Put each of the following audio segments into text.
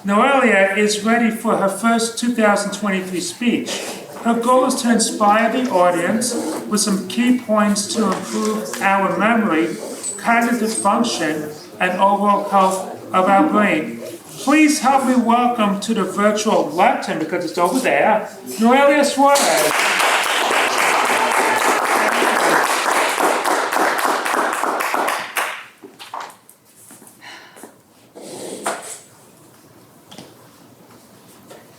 Noelia is ready for her first 2023 speech. Her goal is to inspire the audience with some key points to improve our memory, cognitive function, and overall health of our brain. Please help me welcome to the virtual lectern, because it's over there, Noelia Suarez.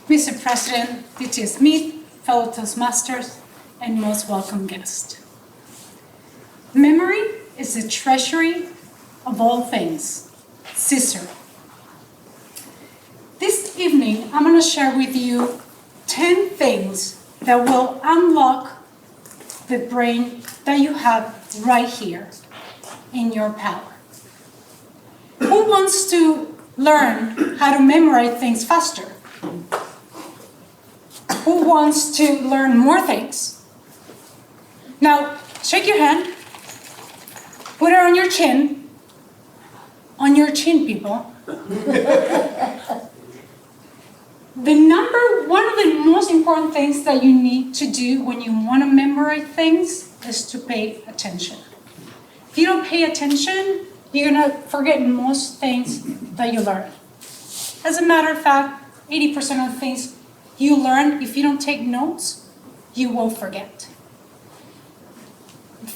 Mr. President, D.T. Smith, fellow Toastmasters, and most welcome guest. Memory is the treasury of all things, sister. This evening, I'm going to share with you 10 things that will unlock the brain that you have right here in your power. Who wants to learn how to memorize things faster? Who wants to learn more things? Now, shake your hand. Put it on your chin. On your chin, people. One of the most important things that you need to do when you want to memorize things is to pay attention. If you don't pay attention, you're going to forget most things that you learn. As a matter of fact, 80% of the things you learn, if you don't take notes, you will forget.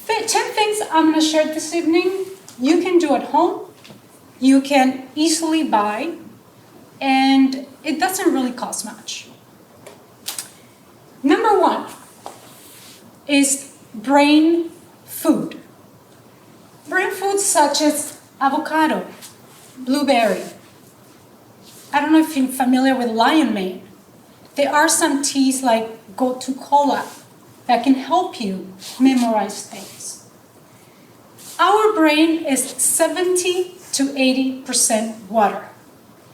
10 things I'm going to share this evening, you can do at home, you can easily buy, and it doesn't really cost much. Number 1 is brain food. Brain food such as avocado, blueberry. I don't know if you're familiar with lion mane. There are some teas like gotu kola that can help you memorize things. Our brain is 70 to 80% water.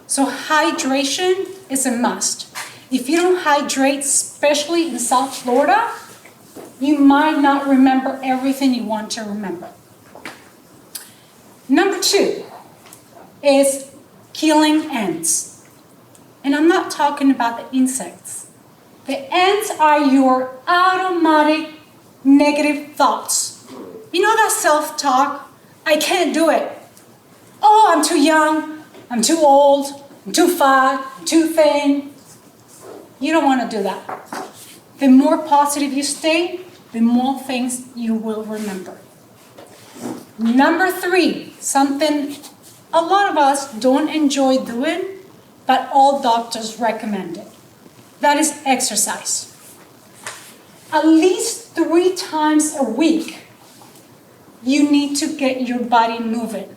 So hydration is a must. If you don't hydrate, especially in South Florida, you might not remember everything you want to remember. Number 2 is killing ants. And I'm not talking about the insects. The ants are your automatic negative thoughts. You know that self-talk? I can't do it. Oh, I'm too young. I'm too old. I'm too fat. I'm too thin. You don't want to do that. The more positive you stay, the more things you will remember. Number 3, something a lot of us don't enjoy doing, but all doctors recommend it. That is exercise. At least 3 times a week, you need to get your body moving.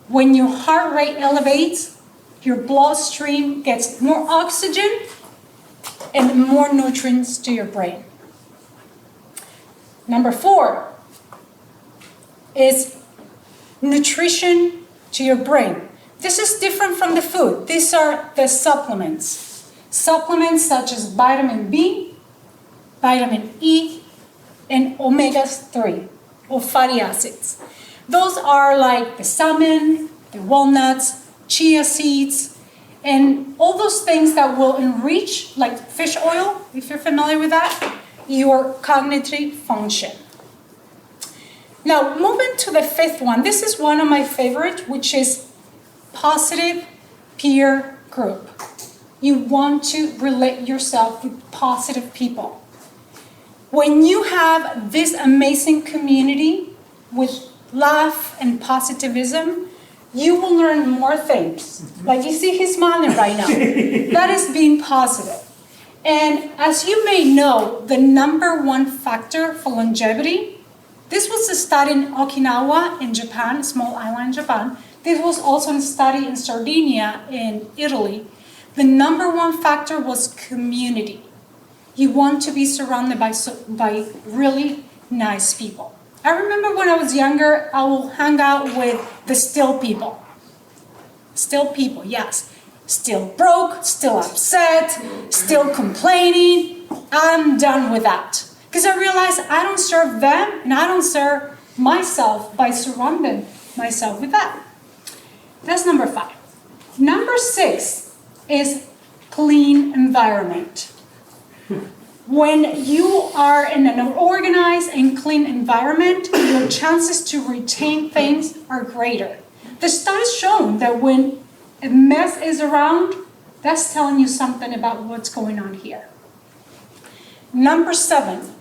When your heart rate elevates, your bloodstream gets more oxygen and more nutrients to your brain. Number 4 is nutrition to your brain. This is different from the food. These are the supplements. Supplements such as vitamin B, vitamin E, and omega-3, or fatty acids. Those are like the salmon, the walnuts, chia seeds, and all those things that will enrich, like fish oil, if you're familiar with that, your cognitive function. Now, moving to the 5th one. This is one of my favorites, which is positive peer group. You want to relate yourself with positive people. When you have this amazing community with love and positivism, you will learn more things. Like you see, he's smiling right now. That is being positive. And as you may know, the number 1 factor for longevity, this was a study in Okinawa in Japan, a small island in Japan. This was also a study in Sardinia in Italy. The number 1 factor was community. You want to be surrounded by really nice people. I remember when I was younger, I will hang out with the still people. Still people, yes. Still broke, still upset, still complaining. I'm done with that. Because I realized I don't serve them and I don't serve myself by surrounding myself with that. That's number 5. Number 6 is clean environment. When you are in an organized and clean environment, your chances to retain things are greater. The study's shown that when a mess is around, that's telling you something about what's going on here. Number 7,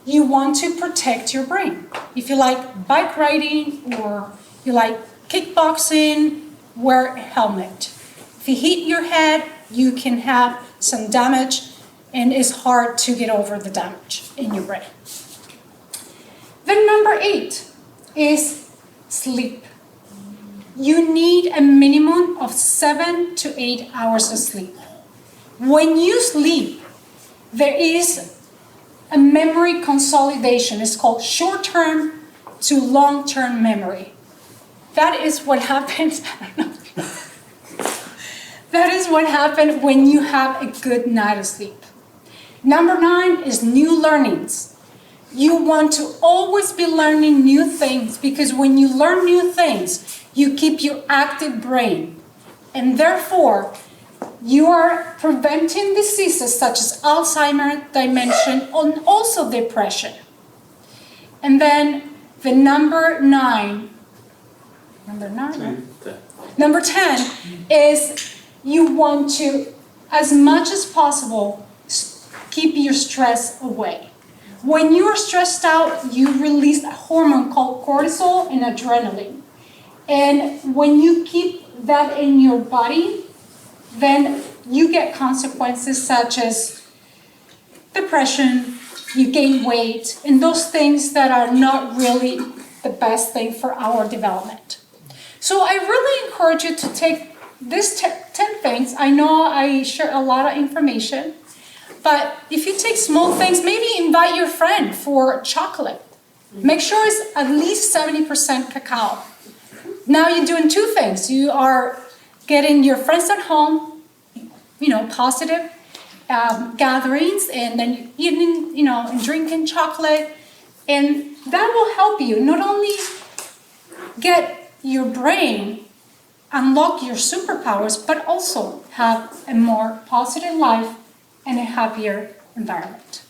you want to protect your brain. If you like bike riding or you like kickboxing, wear a helmet. If you hit your head, you can have some damage, and it's hard to get over the damage in your brain. Then number 8 is sleep. You need a minimum of 7 to 8 hours of sleep. When you sleep, there is a memory consolidation. It's called short-term to long-term memory. That is what happens. That is what happens when you have a good night of sleep. Number 9 is new learnings. You want to always be learning new things, because when you learn new things, you keep your active brain. And therefore, you are preventing diseases such as Alzheimer's, dementia, and also depression. And then the number 10 is you want to, as much as possible, keep your stress away. When you are stressed out, you release a hormone called cortisol and adrenaline. And when you keep that in your body, then you get consequences such as depression, you gain weight, and those things that are not really the best thing for our development. So I really encourage you to take these 10 things. I know I share a lot of information, but if you take small things, maybe invite your friend for chocolate. Make sure it's at least 70% cacao. Now you're doing 2 things. You are getting your friends at home, positive gatherings, and then eating, and drinking chocolate. And that will help you not only get your brain, unlock your superpowers, but also have a more positive life and a happier environment.